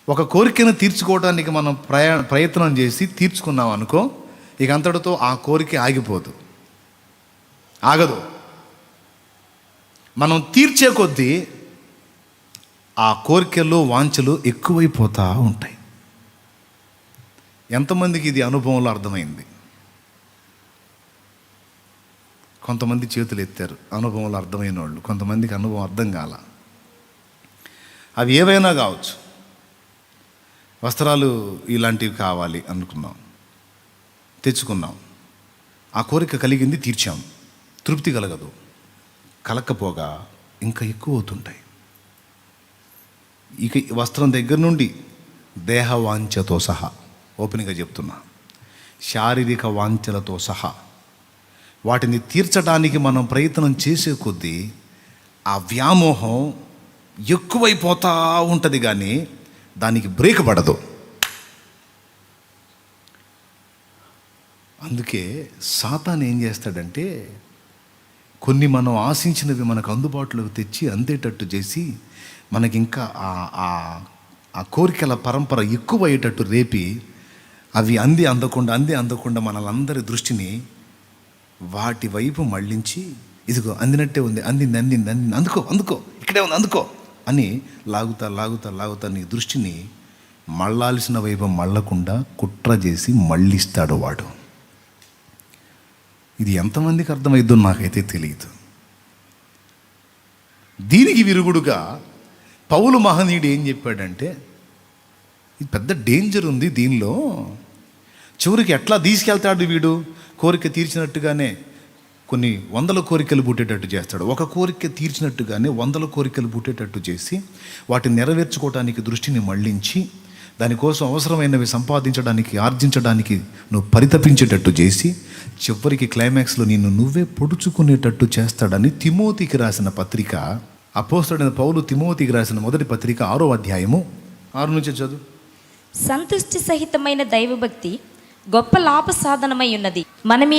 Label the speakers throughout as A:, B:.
A: ఒక కోరికను తీర్చుకోవడానికి మనం ప్రయత్నం చేసి తీర్చుకున్నాం అనుకో, ఇక అంతటితో ఆ కోరిక ఆగదు. మనం తీర్చే కొద్దీ ఆ కోరికలు వాంఛలు ఎక్కువైపోతూ ఉంటాయి. ఎంతమందికి ఇది అనుభవంలో అర్థమైంది? కొంతమంది చేతులు ఎత్తారు అనుభవంలో అర్థమైన వాళ్ళు, కొంతమందికి అనుభవం అర్థం కాల. అవి ఏవైనా కావచ్చు. వస్త్రాలు ఇలాంటివి కావాలి అనుకున్నాం, తెచ్చుకున్నాం, ఆ కోరిక కలిగింది, తీర్చాం, తృప్తి కలగదు. కలక్కపోగా ఇంకా ఎక్కువ అవుతుంటాయి. ఇక వస్త్రం దగ్గర నుండి దేహ వాంఛతో సహా, ఓపెన్గా చెప్తున్నా, శారీరక వాంఛలతో సహా వాటిని తీర్చడానికి మనం ప్రయత్నం చేసే కొద్దీ ఆ వ్యామోహం ఎక్కువైపోతూ ఉంటుంది, కానీ దానికి బ్రేక్ పడదు. అందుకే సాతాను ఏం చేస్తాడంటే, కొన్ని మనం ఆశించినవి మనకు అందుబాటులోకి తెచ్చి అందేటట్టు చేసి మనకి ఇంకా ఆ కోరికల పరంపర ఎక్కువ అయ్యేటట్టు రేపి అవి అందకుండా మనలందరి దృష్టిని వాటి వైపు మళ్ళించి, ఇదిగో అందినట్టే ఉంది, అందింది, అందుకో ఇక్కడే ఉంది, అందుకో అని లాగుతా నీ దృష్టిని మళ్ళాల్సిన వైపు మళ్ళకుండా కుట్ర చేసి మళ్ళిస్తాడు వాడు. ఇది ఎంతమందికి అర్థమైద్దో నాకైతే తెలియదు. దీనికి విరుగుడుగా పౌలు మహనీయుడు ఏం చెప్పాడంటే, ఇది పెద్ద డేంజర్ ఉంది దీనిలో. చివరికి ఎట్లా తీసుకెళ్తాడు వీడు? కోరిక తీర్చినట్టుగానే కొన్ని 100 కోరికలు పుట్టేటట్టు చేస్తాడు. ఒక కోరిక తీర్చినట్టుగానే 100 కోరికలు పుట్టేటట్టు చేసి వాటిని నెరవేర్చుకోవడానికి దృష్టిని మళ్ళించి దానికోసం అవసరమైనవి సంపాదించడానికి, ఆర్జించడానికి నువ్వు పరితపించేటట్టు చేసి చివరికి క్లైమాక్స్లో నువ్వే పొడుచుకునేటట్టు చేస్తాడని తిమోతికి రాసిన పత్రిక, అపోస్తలుడైన పౌలు తిమోతికి రాసిన మొదటి పత్రిక 6వ అధ్యాయము 6 నుంచి చదువు.
B: సంతుష్టి సహితమైన దైవభక్తి గొప్ప లాభ సాధనమై ఉన్నది. మనం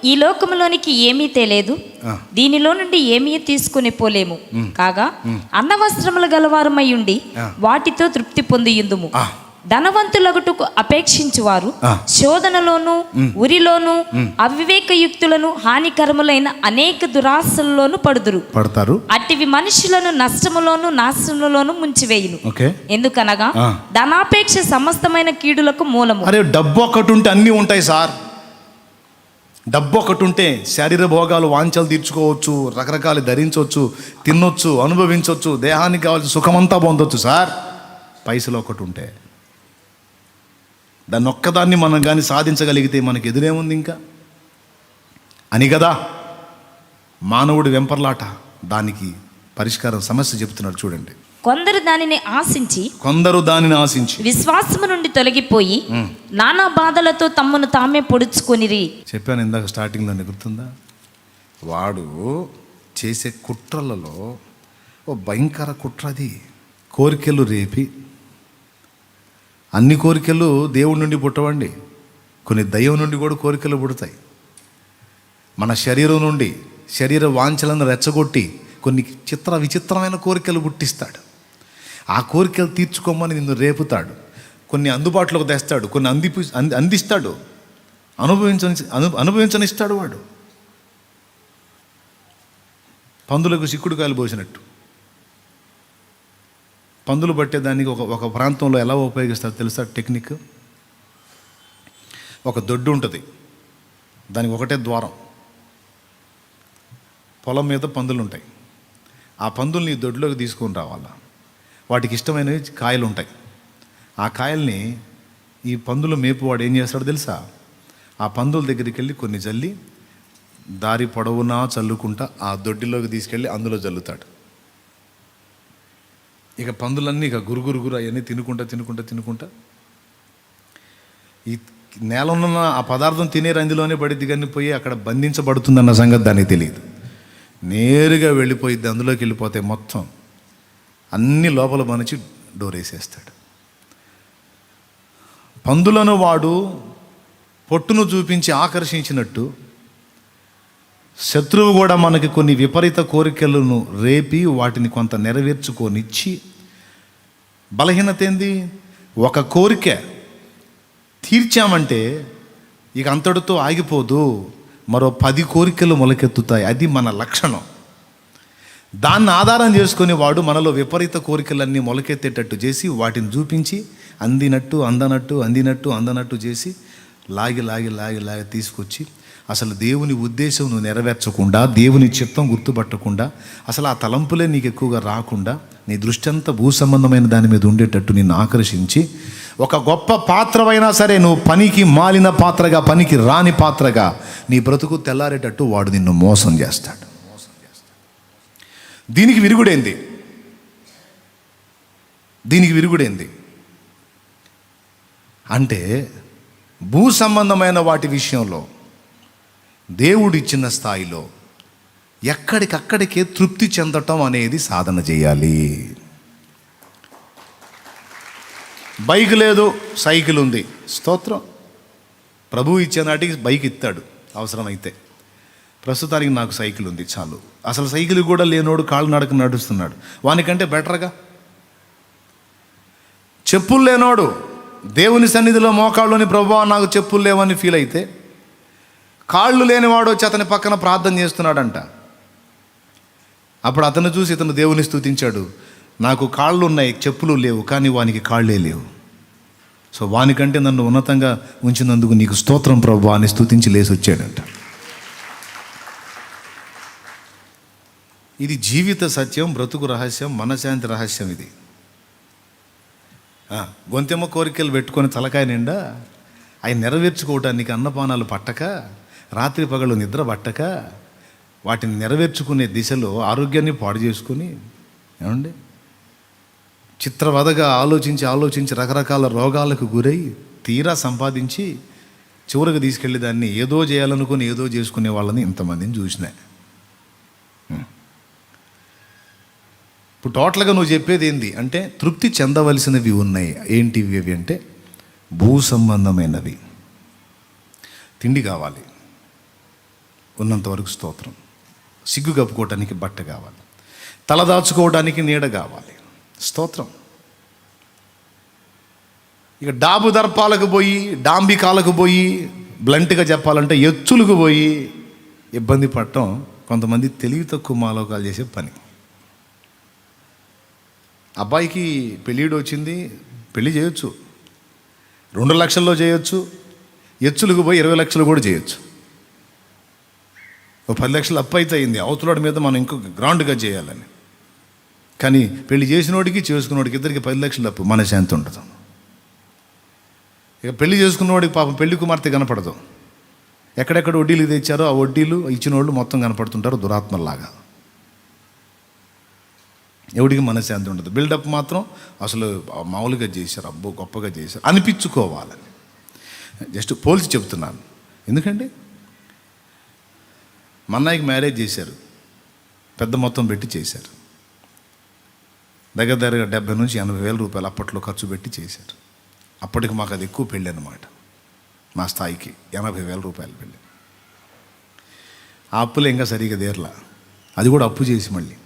B: ఈ లోకములోనికి ఏమీ తేలేదు, దీనిలో నుండి ఏమీ తీసుకుని పోలేము. కాగా అన్న వస్త్రములు గలవారమై ఉండి వాటితో తృప్తి పొందియుందుము. ధనవంతులగుటకు అపేక్షించువారు శోధనలోను, ఉరిలోను, అవివేకయుక్తులను, హానికరములైన అనేక దురాశల్లోను పడతారు. అట్టివి మనుషులను నష్టములోను, నాశనములోను ముంచివేయును. ఎందుకనగా ధనాపేక్ష సమస్తమైన కీడులకు మూలము.
A: అరే, డబ్బు ఒకటి ఉంటే అన్నీ ఉంటాయి సార్. డబ్బు ఒకటి ఉంటే శరీర భోగాలు, వాంఛలు తీర్చుకోవచ్చు, రకరకాలు ధరించవచ్చు, తినొచ్చు, అనుభవించవచ్చు, దేహానికి కావాల్సిన సుఖమంతా పొందొచ్చు సార్. పైసలు ఒకటి ఉంటే, దాన్ని ఒక్కదాన్ని మనం కానీ సాధించగలిగితే మనకి ఎదురేముంది ఇంకా అని కదా మానవుడి వెంపర్లాట. దానికి పరిష్కారం సమస్య చెప్తున్నాడు చూడండి.
B: కొందరు దానిని ఆశించి
A: విశ్వాసము
B: నుండి తొలగిపోయి నానా బాధలతో తమ్మును తామే పొడుచుకొనిరి.
A: చెప్పాను ఇందాక స్టార్టింగ్లోనే, గుర్తుందా? వాడు చేసే కుట్రలలో ఓ భయంకర కుట్రది. కోరికలు రేపి, అన్ని కోరికలు దేవుడి నుండి పుట్టవండి, కొన్ని దైవం నుండి కూడా కోరికలు పుడతాయి. మన శరీరం నుండి శరీర వాంఛలను రెచ్చగొట్టి కొన్ని విచిత్రమైన కోరికలు పుట్టిస్తాడు. ఆ కోరికలు తీర్చుకోమని నిన్ను రేపుతాడు, కొన్ని అందుబాటులోకి తెస్తాడు, కొన్ని అందిస్తాడు, అనుభవించనిస్తాడు. వాడు పందులకు చిక్కుడుకాయలు పోసినట్టు పందులు పట్టేదానికి ఒక ప్రాంతంలో ఎలా ఉపయోగిస్తారు తెలుసా టెక్నిక్? ఒక దొడ్డు ఉంటుంది, దానికి ఒకటే ద్వారం, పొలం మీద పందులు ఉంటాయి. ఆ పందుల్ని ఈ దొడ్లోకి తీసుకొని రావాలా. వాటికి ఇష్టమైనవి కాయలు ఉంటాయి. ఆ కాయల్ని ఈ పందుల మేపువాడు ఏం చేస్తాడో తెలుసా? ఆ పందుల దగ్గరికి వెళ్ళి కొన్ని జల్లి దారి పొడవునా చల్లుకుంటా ఆ దొడ్డిలోకి తీసుకెళ్ళి అందులో జల్లుతాడు. ఇక పందులన్నీ ఇక గురుగురు అవన్నీ తినుకుంటా ఈ నేల ఉన్న ఆ పదార్థం తినే రందిలోనే పడిద్ది, కానీ పోయి అక్కడ బంధించబడుతుందన్న సంగతి దానికి తెలియదు. నేరుగా వెళ్ళిపోయిద్ది, అందులోకి వెళ్ళిపోతే మొత్తం అన్ని లోపల మనిషి డోర్ వేసేస్తాడు. పందులను వాడు పొట్టును చూపించి ఆకర్షించినట్టు శత్రువు కూడా మనకి కొన్ని విపరీత కోరికలను రేపి వాటిని కొంత నెరవేర్చుకొనిచ్చి బలహీనత ఏంది? ఒక కోరిక తీర్చామంటే ఇక అంతటితో ఆగిపోదు, మరో 10 కోరికలు మొలకెత్తుతాయి. అది మన లక్షణం. దాన్ని ఆధారం చేసుకుని వాడు మనలో విపరీత కోరికలన్నీ మొలకెత్తేటట్టు చేసి వాటిని చూపించి అందినట్టు అందనట్టు అందినట్టు అందనట్టు చేసి లాగి లాగి లాగి లాగి తీసుకొచ్చి అసలు దేవుని ఉద్దేశం నువ్వు నెరవేర్చకుండా, దేవుని చిత్తం గుర్తుపట్టకుండా, అసలు ఆ తలంపులే నీకు ఎక్కువగా రాకుండా నీ దృష్టి అంతా భూ సంబంధమైన దాని మీద ఉండేటట్టు నిన్ను ఆకర్షించి ఒక గొప్ప పాత్రమైనా సరే నువ్వు పనికి మాలిన పాత్రగా, పనికి రాని పాత్రగా నీ బ్రతుకు తెల్లారేటట్టు వాడు నిన్ను మోసం చేస్తాడు. దీనికి విరుగుడేంది అంటే భూ సంబంధమైన వాటి విషయంలో దేవుడిచ్చిన స్థాయిలో ఎక్కడికక్కడికే తృప్తి చెందటం అనేది సాధన చేయాలి. బైక్ లేదు, సైకిల్ ఉంది, స్తోత్రం. ప్రభువు ఇచ్చే నాటికి బైక్ ఇస్తాడు అవసరమైతే. ప్రస్తుతానికి నాకు సైకిల్ ఉంది చాలు. అసలు సైకిల్ కూడా లేనోడు కాళ్ళు నడక నడుస్తున్నాడు, వానికంటే బెటర్గా. చెప్పులు లేనోడు దేవుని సన్నిధిలో మోకాళ్ళలోని ప్రభువా నాకు చెప్పులు లేవని ఫీల్ అయితే, కాళ్ళు లేనివాడు వచ్చి అతని పక్కన ప్రార్థన చేస్తున్నాడంట. అప్పుడు అతను చూసి ఇతను దేవుని స్తుతించాడు, నాకు కాళ్ళు ఉన్నాయి చెప్పులు లేవు, కానీ వానికి కాళ్ళే లేవు. సో వానికంటే నన్ను ఉన్నతంగా ఉంచినందుకు నీకు స్తోత్రం ప్రభువా అని స్తుతించి లేసి వచ్చాడంట. ఇది జీవిత సత్యం, బ్రతుకు రహస్యం, మనశాంతి రహస్యం. ఇది గొంతెమ్మ కోరికలు పెట్టుకొని తలకాయ నిండా అవి నెరవేర్చుకోవటానికి అన్నపానాలు పట్టక, రాత్రి పగలు నిద్ర పట్టక, వాటిని నెరవేర్చుకునే దిశలో ఆరోగ్యాన్ని పాడు చేసుకుని, ఏమండి చిత్రవదగా ఆలోచించి రకరకాల రోగాలకు గురై తీరా సంపాదించి చివరికి తీసుకెళ్ళి దాన్ని ఏదో చేయాలనుకుని ఏదో చేసుకునే వాళ్ళని ఇంతమందిని చూసినా. ఇప్పుడు టోటల్గా నువ్వు చెప్పేది ఏంది అంటే తృప్తి చెందవలసినవి ఉన్నాయి. ఏంటివి అవి అంటే భూ సంబంధమైనవి. తిండి కావాలి, ఉన్నంతవరకు స్తోత్రం. సిగ్గు కప్పుకోవడానికి బట్ట కావాలి, తలదాచుకోవడానికి నీడ కావాలి, స్తోత్రం. ఇక డాబు దర్పాలకు పోయి, డాంబికాలకు పోయి, బ్లంట్గా చెప్పాలంటే ఎచ్చులకు పోయి ఇబ్బంది పడటం కొంతమంది తెలివి తక్కువ మాలోకాలు చేసే పని. అబ్బాయికి పెళ్ళిడు వచ్చింది, పెళ్ళి చేయొచ్చు, 2 లక్షల్లో చేయొచ్చు, ఎచ్చులకు పోయి 20 లక్షలు కూడా చేయొచ్చు. 10 లక్షలు అప్పు అయితే అయింది, అవతలాడి మీద మనం ఇంకో గ్రాండ్గా చేయాలని. కానీ పెళ్లి చేసినోడికి చేసుకున్నోడికి ఇద్దరికి 10 లక్షలు అప్పు, మనశ్శాంతి ఉండదు. ఇక పెళ్లి చేసుకున్నవాడికి పాపం పెళ్లి కుమార్తె కనపడదు. ఎక్కడెక్కడ వడ్డీలు తెచ్చారో ఆ వడ్డీలు ఇచ్చిన వాళ్ళు మొత్తం కనపడుతుంటారు దురాత్మల్లాగా. ఎవడికి మనశ్శాంతి ఉండదు. బిల్డప్ మాత్రం అసలు మామూలుగా చేశారు, అబ్బో గొప్పగా చేశారు అనిపించుకోవాలని. జస్ట్ పోల్చి చెప్తున్నాను. ఎందుకంటే మా అన్నయ్యకి మ్యారేజ్ చేశారు, పెద్ద మొత్తం పెట్టి చేశారు. దగ్గరగా 70,000 నుంచి 80,000 రూపాయలు అప్పట్లో ఖర్చు పెట్టి చేశారు. అప్పటికి మాకు అది ఎక్కువ పెళ్ళి అనమాట. మా స్థాయికి 80,000 రూపాయలు పెళ్ళి. ఆ అప్పులు ఇంకా సరిగా దేర్లా, అది కూడా అప్పు చేసి మళ్ళీ.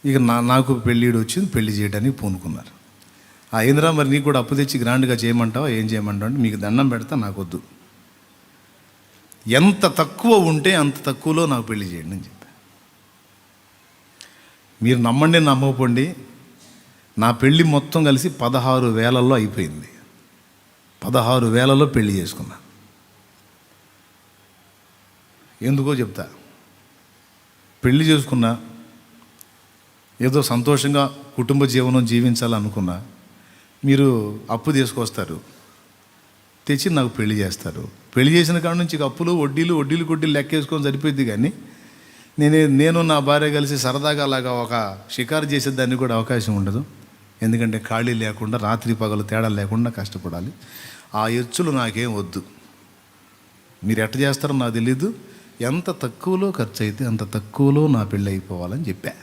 A: ఇక నాకు పెళ్ళిడు వచ్చింది, పెళ్లి చేయడానికి పూనుకున్నారు. ఏంద్రా మరి నీకు కూడా అప్పు తెచ్చి గ్రాండ్గా చేయమంటావా, ఏం చేయమంటావు అంటే మీకు దండం పెడతా, నాకు వద్దు, ఎంత తక్కువ ఉంటే అంత తక్కువలో నాకు పెళ్లి చేయండి అని చెప్పా. మీరు నమ్మండి నమ్మకపోండి, నా పెళ్ళి మొత్తం కలిసి 16,000లో అయిపోయింది. 16,000లో పెళ్లి చేసుకున్నా. ఎందుకో చెప్తా. పెళ్లి చేసుకున్నా, ఏదో సంతోషంగా కుటుంబ జీవనం జీవించాలనుకున్నా, మీరు అప్పు తీసుకొస్తారు, తెచ్చి నాకు పెళ్లి చేస్తారు. పెళ్లి చేసిన కాడ నుంచి అప్పులు వడ్డీలు లెక్కేసుకొని సరిపోయింది. కానీ నేను నా భార్య కలిసి సరదాగా అలాగా ఒక షికారు చేసేదానికి కూడా అవకాశం ఉండదు. ఎందుకంటే ఖాళీ లేకుండా, రాత్రి పగలు తేడా లేకుండా కష్టపడాలి. ఆ ఎచ్చులు నాకేం వద్దు. మీరు ఎట్ట చేస్తారో నాకు తెలీదు, ఎంత తక్కువలో ఖర్చు అయితే అంత తక్కువలో నా పెళ్ళి అయిపోవాలని చెప్పా.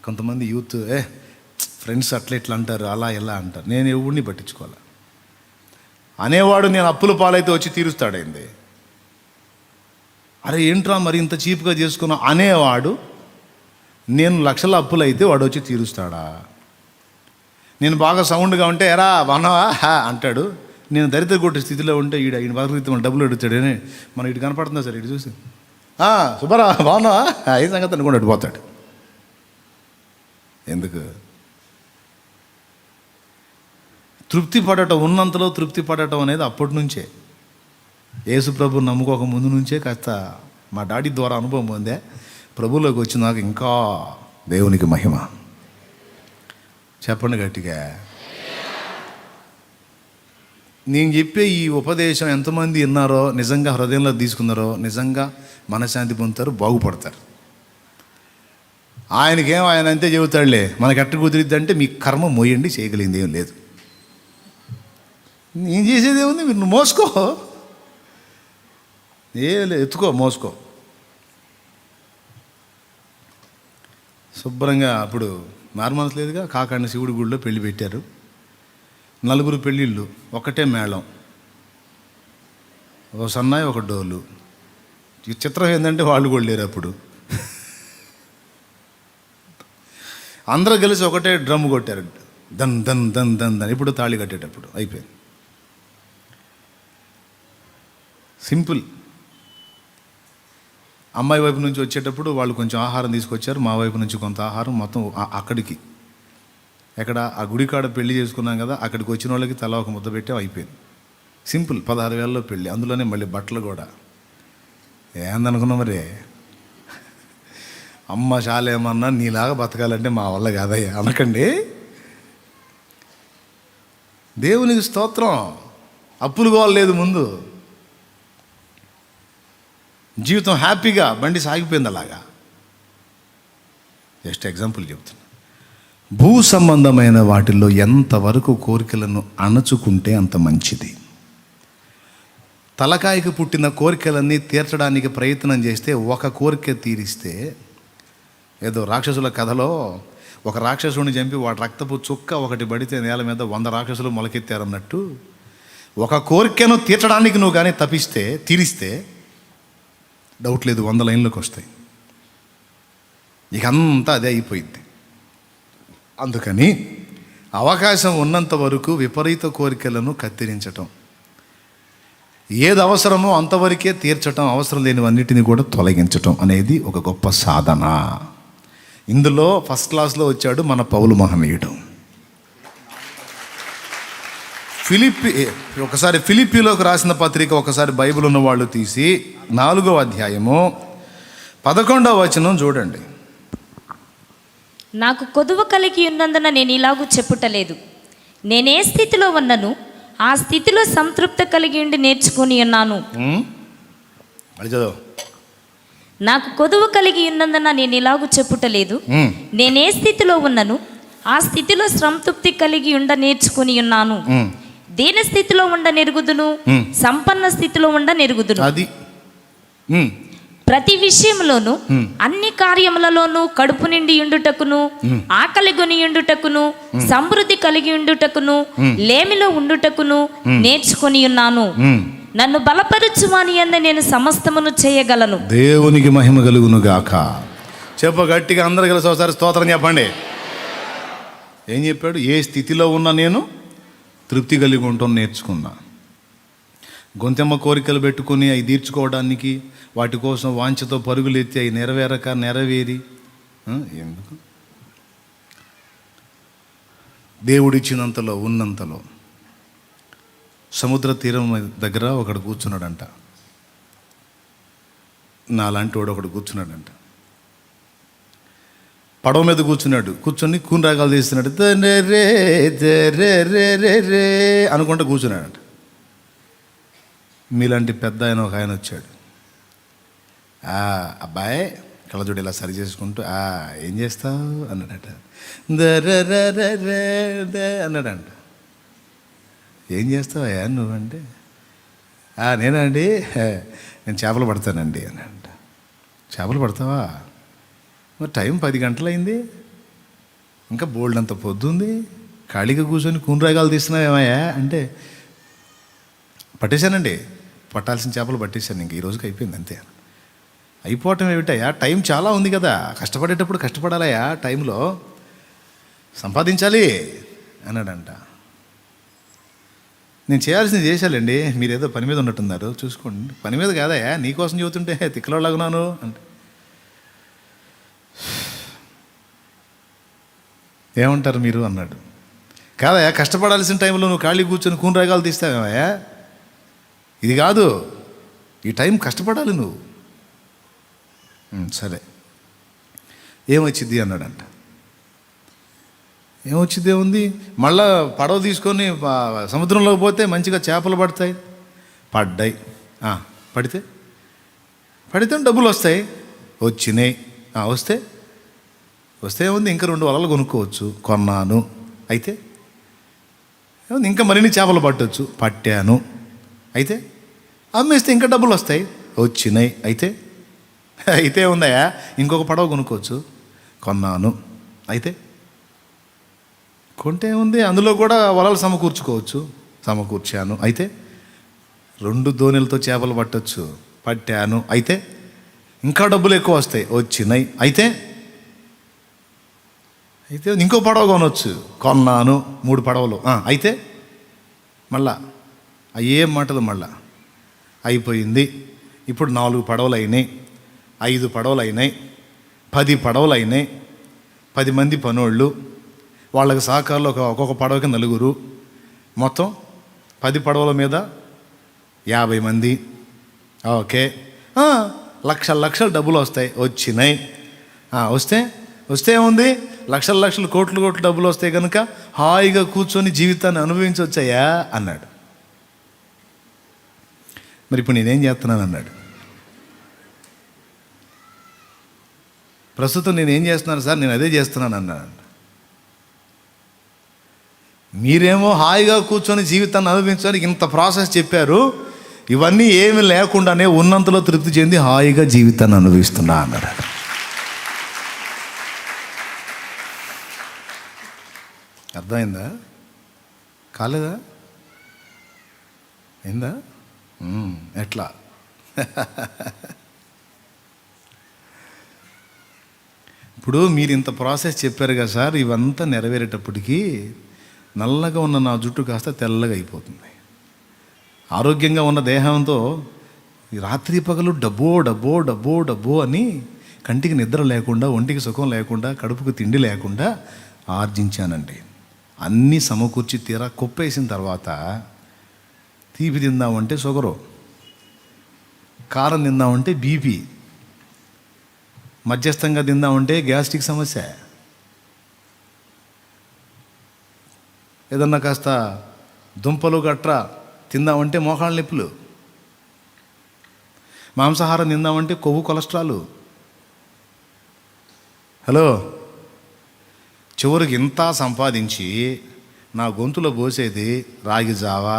A: కొంతమంది యూత్ ఫ్రెండ్స్ అట్లా ఇట్లా అంటారు, అలా ఎలా అంటారు. నేను ఎవడిని పట్టించుకోవాలి. అనేవాడు నేను అప్పుల పాలైతే వచ్చి తీరుస్తాడైంది. అరే ఏంట్రా మరి ఇంత చీప్గా చేసుకున్నా అనేవాడు నేను లక్షల అప్పులు అయితే వాడు వచ్చి తీరుస్తాడా? నేను బాగా సౌండ్గా ఉంటే ఎరా బాగున్నావా అంటాడు. నేను దరిద్ర కొట్టే స్థితిలో ఉంటే ఈయన బతుకుతే మన డబ్బులు అడుగుతాడని మనం ఇటు కనపడుతుందా సార్ ఇటు చూసి సుబ్బారా బాగున్నావా ఏ సంగతి అనుకోండి అటు పోతాడు. ఎందుకు? తృప్తి పడటం, ఉన్నంతలో తృప్తి పడటం అనేది అప్పటి నుంచే, యేసు ప్రభు నమ్ముకోక ముందు నుంచే కాస్త మా డాడీ ద్వారా అనుభవం పొందే. ప్రభువులోకి వచ్చినాక ఇంకా దేవునికి మహిమ. చెప్పండి గట్టిగా. నేను చెప్పే ఈ ఉపదేశం ఎంతమంది విన్నారో, నిజంగా హృదయంలో తీసుకున్నారో, నిజంగా మనశ్శాంతి పొందుతారు, బాగుపడతారు. ఆయన అంతే చెబుతాడులే, మనకి ఎట్ట కుదిరిద్ది అంటే మీ కర్మ మోయండి, చేయగలిగింది ఏం లేదు. నేను చేసేది ఏముంది, మీరు మోసుకో, ఎత్తుకో, మోసుకో. శుభ్రంగా అప్పుడు నార్మల్స్ లేదుగా, కాకాండ శివుడి గుడిలో పెళ్లి పెట్టారు. 4 పెళ్ళిళ్ళు, ఒకటే మేళం, ఒక సన్నాయి, ఒక డోలు. చిత్రం ఏంటంటే వాళ్ళు కూడా లేరు అప్పుడు. అందరూ కలిసి ఒకటే డ్రమ్ కొట్టారు, దన్ దన్ దన్ దన్ దన్. ఇప్పుడు తాళి కట్టేటప్పుడు అయిపోయింది. సింపుల్. అమ్మాయి వైపు నుంచి వచ్చేటప్పుడు వాళ్ళు కొంచెం ఆహారం తీసుకొచ్చారు, మా వైపు నుంచి కొంత ఆహారం, మొత్తం అక్కడికి ఎక్కడ ఆ గుడికాడ పెళ్లి చేసుకున్నాం కదా, అక్కడికి వచ్చిన వాళ్ళకి తలా ఒక ముద్ద పెట్టాం, అయిపోయింది. సింపుల్. 16,000లో పెళ్ళి, అందులోనే మళ్ళీ బట్టలు కూడా. ఏందనుకున్నా మరి, అమ్మ చాలేమన్నా నీలాగా బతకాలంటే మా వల్ల కాదయ్యా అనకండి. దేవునికి స్తోత్రం. అప్పులు కోవలేదు ముందు, జీవితం హ్యాపీగా బండి సాగిపోయింది అలాగా. జస్ట్ ఎగ్జాంపుల్ చెప్తున్నా. భూ సంబంధమైన వాటిల్లో ఎంతవరకు కోరికలను అణచుకుంటే అంత మంచిది. తలకాయకు పుట్టిన కోరికలన్నీ తీర్చడానికి ప్రయత్నం చేస్తే, ఒక కోరిక తీరిస్తే, ఏదో రాక్షసుల కథలో ఒక రాక్షసుని చంపి వాడు రక్తపు చుక్క ఒకటి పడితే నేల మీద 100 రాక్షసులు మొలకెత్తారన్నట్టు, ఒక కోరికను తీర్చడానికి నువ్వు కానీ తీరిస్తే డౌట్ లేదు 100 లైన్లోకి వస్తాయి. ఇక అంతా అదే అయిపోయింది. అందుకని అవకాశం ఉన్నంత వరకు విపరీత కోరికలను కత్తిరించటం, ఏది అవసరమో అంతవరకే తీర్చటం, అవసరం లేనివన్నిటిని కూడా తొలగించటం అనేది ఒక గొప్ప సాధన. ఇందులో ఫస్ట్ క్లాస్లో వచ్చాడు మన పౌలు మహనీయుడు. ఒకసారి ఫిలిప్పీలోకి రాసిన పత్రిక, ఒకసారి బైబిల్ ఉన్న వాళ్ళు తీసి 4వ అధ్యాయము 11వ వచనం చూడండి.
B: నాకు కొదువ కలిగి ఉన్నందున నేను ఇలాగూ చెప్పుటలేదు, నేనే స్థితిలో ఉన్నను ఆ స్థితిలో సంతృప్తి కలిగి ఉండి నేర్చుకుని ఉన్నాను. నాకు కొదువ కలిగి ఉన్నందున నేను ఇలాగూ చెప్పుటలేదు, నేనే స్థితిలో ఉన్నను ఆ స్థితిలో సంతృప్తి కలిగి ఉండ నేర్చుకుని ఉన్నాను. దీన స్థితిలో ఉండ నెరుగుదును, సంపన్న స్థితిలో ఉండ నెరుగుదును. అది ప్రతి విషయంలోను అన్ని కార్యములలోనూ కడుపు నిండి ఉండుటకును, ఆకలి గొని ఉండుటకును, సమృద్ధి కలిగి ఉండుటకును, లేమిలో ఉండుటకును నేర్చుకుని ఉన్నాను. నన్ను బలపరచువాని యందు నేను సమస్తమును చేయగలను.
A: దేవునికి మహిమ కలుగును గాక. చెప్ప గట్టిగా అందరు కలిసి ఒకసారి స్తోత్రం చెప్పండి. ఏం చెప్పాడు? ఏ స్థితిలో ఉన్నా నేను తృప్తి కలిగి ఉంటాం నేర్చుకున్నా. గొంతెమ్మ కోరికలు పెట్టుకుని అవి తీర్చుకోవడానికి, వాటి కోసం వాంఛతో పరుగులెత్తి అవి నెరవేరి ఎందుకు? దేవుడిచ్చినంతలో ఉన్నంతలో. సముద్ర తీరం దగ్గర ఒకడు కూర్చున్నాడంట, నాలాంటి వాడు ఒకడు కూర్చున్నాడంట. పడవ మీద కూర్చొని కూని రాగాలు తీస్తున్నాడు, రే రే రే రే రే అనుకుంటూ కూర్చున్నాడంట. మీలాంటి పెద్ద ఆయన ఒక ఆయన వచ్చాడు. అబ్బాయి కళ్ళజోడు ఇలా సరి చేసుకుంటూ ఏం చేస్తావు అన్నాడట. అన్నాడంట. ఏం చేస్తావా నువ్వంటే, నేనండి నేను చేపలు పడతానండి అన్నాడంట. చేపలు పడతావా? మరి టైం 10 గంటలైంది, ఇంకా బోల్డ్ అంత పొద్దుంది, ఖాళీగా కూర్చొని కూనరాగాలు తీస్తున్నావేమయ్యా అంటే, పట్టేశానండి, పట్టాల్సిన చేపలు పట్టేశాను, ఇంక ఈ రోజుకి అయిపోయింది అంతే. అయిపోవటం ఏమిటయ్యా, టైం చాలా ఉంది కదా, కష్టపడేటప్పుడు కష్టపడాలయా, టైంలో సంపాదించాలి అన్నాడంట. నేను చేయాల్సింది చేశాలండి, మీరేదో పని మీద ఉన్నట్టున్నారు, చూసుకోండి. పని మీద కాదయా, నీకోసం చెబుతుంటే తిక్కలోలాగున్నాను అంటే ఏమంటారు మీరు అన్నాడు. కాదయా, కష్టపడాల్సిన టైంలో నువ్వు ఖాళీ కూర్చొని కూని రాగాలు తీస్తావేమయ్యా, ఇది కాదు, ఈ టైం కష్టపడాలి నువ్వు. సరే ఏమొచ్చింది అన్నాడంట. ఏమొచ్చింది, ఏముంది, మళ్ళా పడవ తీసుకొని సముద్రంలోకి పోతే మంచిగా చేపలు పడతాయి. పడ్డాయి. పడితే డబ్బులు వస్తాయి. వచ్చినాయి. వస్తే ఏముంది, ఇంకా 2 వలలు కొనుక్కోవచ్చు. కొన్నాను. అయితే ఏముంది, ఇంకా మరిన్ని చేపలు పట్టవచ్చు. పట్టాను. అయితే అమ్మేస్తే ఇంకా డబ్బులు వస్తాయి. వచ్చినాయి. అయితే ఉందయా, ఇంకొక పడవ కొనుక్కోవచ్చు. కొన్నాను. అయితే కొంటే ఉంది, అందులో కూడా వలలు సమకూర్చుకోవచ్చు. సమకూర్చాను. అయితే 2 దోణిలతో చేపలు పట్టవచ్చు. పట్టాను. అయితే ఇంకా డబ్బులు ఎక్కువ వస్తాయి. వచ్చినాయి. అయితే ఇంకో పడవ కొనవచ్చు. కొన్నాను. 3 పడవలు. అయితే మళ్ళా ఏం మాటలు, మళ్ళా అయిపోయింది. ఇప్పుడు 4 పడవలు అయినాయి, 5 పడవలు అయినాయి, 10 పడవలు అయినాయి. 10 మంది పనోళ్ళు, వాళ్ళకి సహకారులు ఒక్కొక్క పడవకి 4, మొత్తం 10 పడవల మీద 50 మంది. ఓకే, లక్షలు డబ్బులు వస్తాయి. వచ్చినాయి. వస్తే ఏముంది, లక్షలు కోట్లు డబ్బులు వస్తాయి కనుక హాయిగా కూర్చొని జీవితాన్ని అనుభవించవచ్చాయా అన్నాడు. మరి ఇప్పుడు నేనేం చేస్తున్నాను అన్నాడు. ప్రస్తుతం నేనేం చేస్తున్నాను సార్, నేను అదే చేస్తున్నాను అన్నాడు. మీరేమో హాయిగా కూర్చొని జీవితాన్ని అనుభవించడానికి ఇంత ప్రాసెస్ చెప్పారు, ఇవన్నీ ఏమి లేకుండానే ఉన్నంతలో తృప్తి చెంది హాయిగా జీవితాన్ని అనుభవిస్తున్నా అన్నాడు. అర్థమైందా? కాలేదా? అయిందా? ఎట్లా? ఇప్పుడు మీరు ఇంత ప్రాసెస్ చెప్పారు కదా సార్, ఇవంతా నెరవేరేటప్పటికీ నల్లగా ఉన్న నా జుట్టు కాస్త తెల్లగా అయిపోతుంది. ఆరోగ్యంగా ఉన్న దేహంతో రాత్రి పగలు డబ్బో అని కంటికి నిద్ర లేకుండా, ఒంటికి సుఖం లేకుండా, కడుపుకు తిండి లేకుండా ఆర్జించానండి. అన్నీ సమకూర్చి తీరా కుప్పేసిన తర్వాత తీపి తిందామంటే షుగరు, కారం తిందామంటే బీపీ, మధ్యస్థంగా తిందామంటే గ్యాస్ట్రిక్ సమస్య, ఏదన్నా కాస్త దుంపలు గట్రా తిందామంటే మోకాళ్ళ నొప్పులు, మాంసాహారం తిందామంటే కొవ్వు కొలెస్ట్రాల్. హలో, చివరికి ఇంత సంపాదించి నా గొంతులో పోసేది రాగి జావా,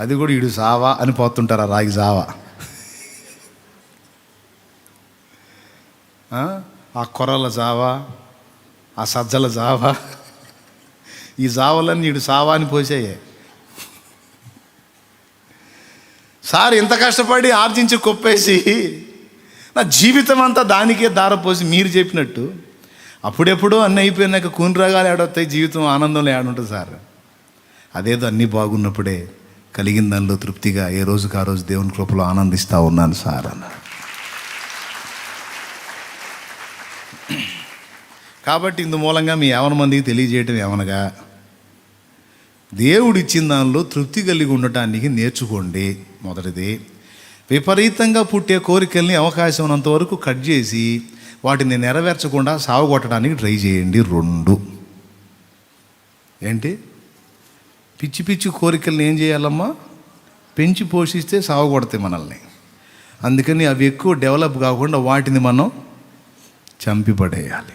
A: అది కూడా ఇడు సావా అని పోతుంటారు. ఆ రాగి జావా, ఆ కొర్రల జావా, ఆ సజ్జల జావా, ఈ జావలన్నీ ఇడు సావా అని పోసాయే. సార్ ఇంత కష్టపడి ఆర్జించి కొప్పేసి నా జీవితం అంతా దానికే దారపోసి మీరు చెప్పినట్టు అప్పుడెప్పుడో అన్నీ అయిపోయినాక కూని రాగాలు ఏడొస్తాయి, జీవితం ఆనందంలో ఏడుంటుంది సార్. అదేదో అన్నీ బాగున్నప్పుడే కలిగిన దానిలో తృప్తిగా ఏ రోజుకి ఆ రోజు దేవుని కృపలో ఆనందిస్తూ ఉన్నాను సార్ అన్నాడు. కాబట్టి ఇందు మూలంగా మీ యవన మందికి తెలియజేయటం ఏమనగా, దేవుడు ఇచ్చిన దానిలో తృప్తి కలిగి ఉండటానికి నేర్చుకోండి. మొదటిది, విపరీతంగా పుట్టే కోరికల్ని అవకాశం ఉన్నంత వరకు కట్ చేసి వాటిని నెరవేర్చకుండా సావగొట్టడానికి ట్రై చేయండి. 2, ఏంటి, పిచ్చి కోరికల్ని ఏం చేయాలమ్మా, పెంచి పోషిస్తే సావగొడతాయి మనల్ని. అందుకని అవి ఎక్కువ డెవలప్ కాకుండా వాటిని మనం చంపిపడేయాలి.